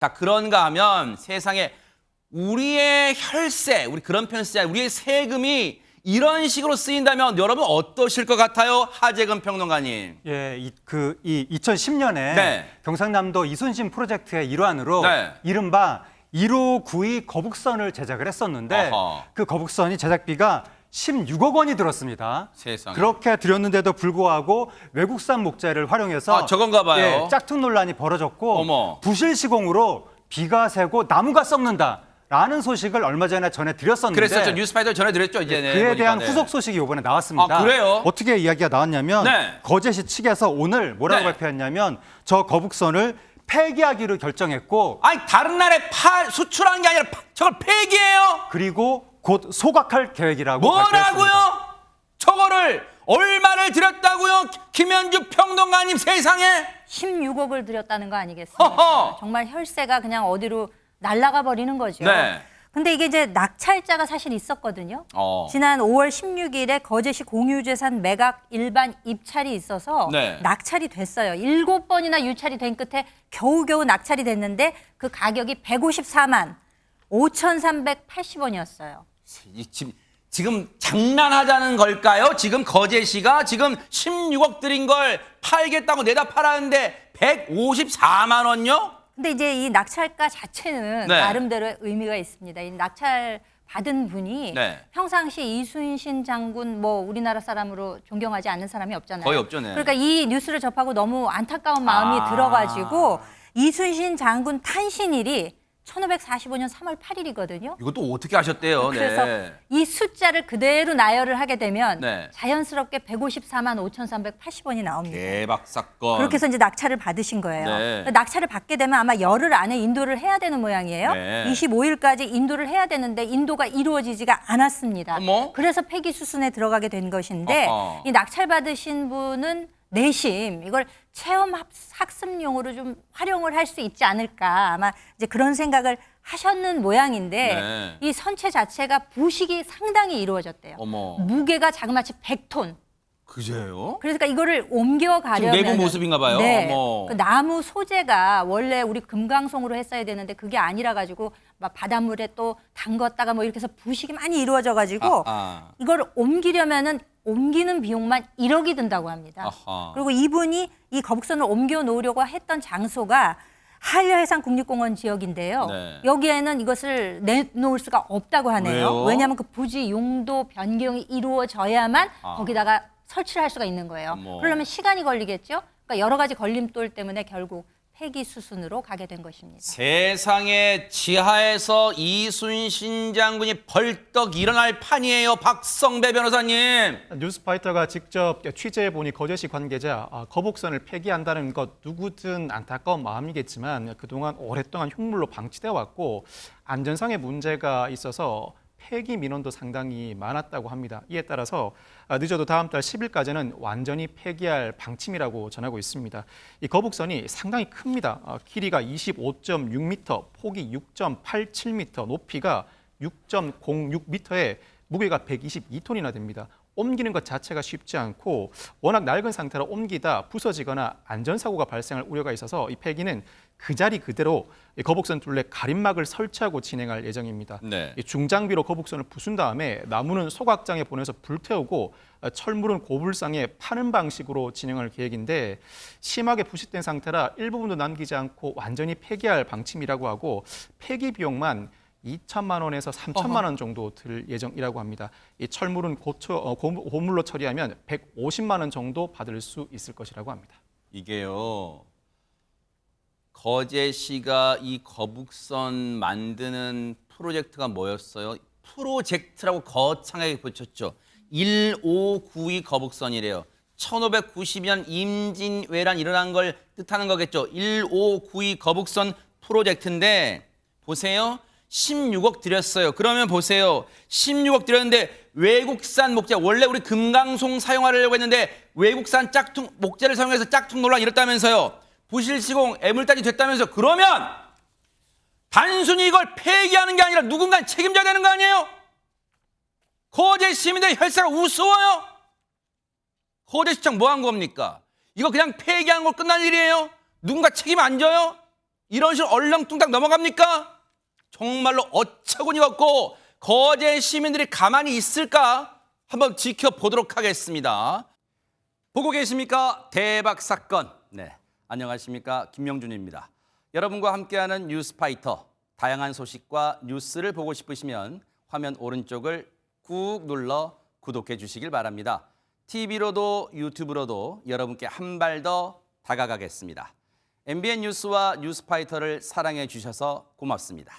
자, 그런가 하면 세상에 우리의 혈세, 우리 그런 표현 쓰자, 우리의 세금이 이런 식으로 쓰인다면 여러분 어떠실 것 같아요? 하재근 평론가님. 예, 2010년에 네. 경상남도 이순신 프로젝트의 일환으로 네. 이른바 1호 9위 거북선을 제작을 했었는데 어허. 그 거북선이 제작비가 16억 원이 들었습니다. 세상에. 그렇게 들였는데도 불구하고 외국산 목재를 활용해서 저건가 봐요. 예, 짝퉁 논란이 벌어졌고 어머. 부실 시공으로 비가 새고 나무가 썩는다라는 소식을 얼마 전에 전해드렸었는데 그랬었죠. 뉴스파이터 전해드렸죠. 이제 그에 보니까, 대한 네. 후속 소식이 이번에 나왔습니다. 아, 그래요? 어떻게 이야기가 나왔냐면 네. 거제시 측에서 오늘 뭐라고 네. 발표했냐면 저 거북선을 폐기하기로 결정했고 아니 다른 나라에 수출하는 게 아니라 저걸 폐기해요? 그리고 곧 소각할 계획이라고 뭐라고요? 발표했습니다. 저거를 얼마를 들였다고요? 김현주 평론가님 세상에? 16억을 들였다는 거 아니겠습니까? 허허. 정말 혈세가 그냥 어디로 날아가 버리는 거죠. 네. 근데 이게 이제 낙찰자가 사실 있었거든요. 지난 5월 16일에 거제시 공유재산 매각 일반 입찰이 있어서 네. 낙찰이 됐어요. 7번이나 유찰이 된 끝에 겨우겨우 낙찰이 됐는데 그 가격이 154만 5,380원이었어요. 지금 장난하자는 걸까요? 지금 거제시가 지금 16억 들인 걸 팔겠다고 내다 팔았는데 154만 원요? 근데 이제 이 낙찰가 자체는 네. 나름대로 의미가 있습니다. 이 낙찰 받은 분이 네. 평상시 이순신 장군 뭐 우리나라 사람으로 존경하지 않는 사람이 없잖아요. 거의 없죠, 네. 그러니까 이 뉴스를 접하고 너무 안타까운 마음이 들어가지고 이순신 장군 탄신일이 1545년 3월 8일이거든요. 이것도 어떻게 하셨대요? 그래서 네. 이 숫자를 그대로 나열을 하게 되면 네. 자연스럽게 154만 5,380원이 나옵니다. 대박 사건. 그렇게 해서 이제 낙찰을 받으신 거예요. 네. 낙찰을 받게 되면 아마 열흘 안에 인도를 해야 되는 모양이에요. 네. 25일까지 인도를 해야 되는데 인도가 이루어지지가 않았습니다. 어머? 그래서 폐기 수순에 들어가게 된 것인데 어허. 이 낙찰 받으신 분은 내심 이걸 체험 학습용으로 좀 활용을 할 수 있지 않을까 아마 이제 그런 생각을 하셨는 모양인데 네. 이 선체 자체가 부식이 상당히 이루어졌대요. 어머. 무게가 자그마치 100톤. 그제요? 그러니까 이거를 옮겨가려면 지금 내부 모습인가 봐요. 네. 어머. 그 나무 소재가 원래 우리 금강송으로 했어야 되는데 그게 아니라 가지고 막 바닷물에 또 담궜다가 뭐 이렇게 해서 부식이 많이 이루어져 가지고 이걸 옮기려면은 옮기는 비용만 1억이 든다고 합니다. 아하. 그리고 이분이 이 거북선을 옮겨 놓으려고 했던 장소가 한려해상 국립공원 지역인데요. 네. 여기에는 이것을 내놓을 수가 없다고 하네요. 왜요? 왜냐하면 그 부지 용도 변경이 이루어져야만 거기다가 설치를 할 수가 있는 거예요. 어머. 그러려면 시간이 걸리겠죠. 그러니까 여러 가지 걸림돌 때문에 결국 폐기 수순으로 가게 된 것입니다. 세상에 지하에서 이순신 장군이 벌떡 일어날 판이에요. 박성배 변호사님. 뉴스파이터가 직접 취재해보니 거제시 관계자 거북선을 폐기한다는 것 누구든 안타까운 마음이겠지만 그동안 오랫동안 흉물로 방치되어 왔고 안전상의 문제가 있어서 폐기 민원도 상당히 많았다고 합니다. 이에 따라서 늦어도 다음 달 10일까지는 완전히 폐기할 방침이라고 전하고 있습니다. 이 거북선이 상당히 큽니다. 길이가 25.6m, 폭이 6.87m, 높이가 6.06m에 무게가 122톤이나 됩니다. 옮기는 것 자체가 쉽지 않고 워낙 낡은 상태로 옮기다 부서지거나 안전사고가 발생할 우려가 있어서 이 폐기는 그 자리 그대로 거북선 둘레 가림막을 설치하고 진행할 예정입니다. 네. 이 중장비로 거북선을 부순 다음에 나무는 소각장에 보내서 불태우고 철물은 고불상에 파는 방식으로 진행할 계획인데 심하게 부식된 상태라 일부분도 남기지 않고 완전히 폐기할 방침이라고 하고 폐기 비용만 2천만 원에서 3천만 원 정도 들 예정이라고 합니다. 이 철물은 고물로 처리하면 150만 원 정도 받을 수 있을 것이라고 합니다. 이게요. 거제시가 이 거북선 만드는 프로젝트가 뭐였어요? 프로젝트라고 거창하게 붙였죠. 1592 거북선이래요. 1590년 임진왜란 일어난 걸 뜻하는 거겠죠. 1592 거북선 프로젝트인데 보세요. 16억 들였어요. 그러면 보세요. 16억 들였는데 외국산 목재, 원래 우리 금강송 사용하려고 했는데 외국산 짝퉁 목재를 사용해서 짝퉁 논란 이랬다면서요. 부실 시공, 애물단지 됐다면서. 그러면 단순히 이걸 폐기하는 게 아니라 누군가 책임져야 되는 거 아니에요? 거제 시민들의 혈세가 우스워요? 거제시청 뭐 한 겁니까? 이거 그냥 폐기하는 걸 끝날 일이에요? 누군가 책임 안 져요? 이런 식으로 얼렁뚱땅 넘어갑니까? 정말로 어처구니 없고 거제 시민들이 가만히 있을까? 한번 지켜보도록 하겠습니다. 보고 계십니까? 대박 사건. 네, 안녕하십니까? 김명준입니다. 여러분과 함께하는 뉴스파이터. 다양한 소식과 뉴스를 보고 싶으시면 화면 오른쪽을 꾹 눌러 구독해 주시길 바랍니다. TV로도 유튜브로도 여러분께 한 발 더 다가가겠습니다. MBN 뉴스와 뉴스파이터를 사랑해 주셔서 고맙습니다.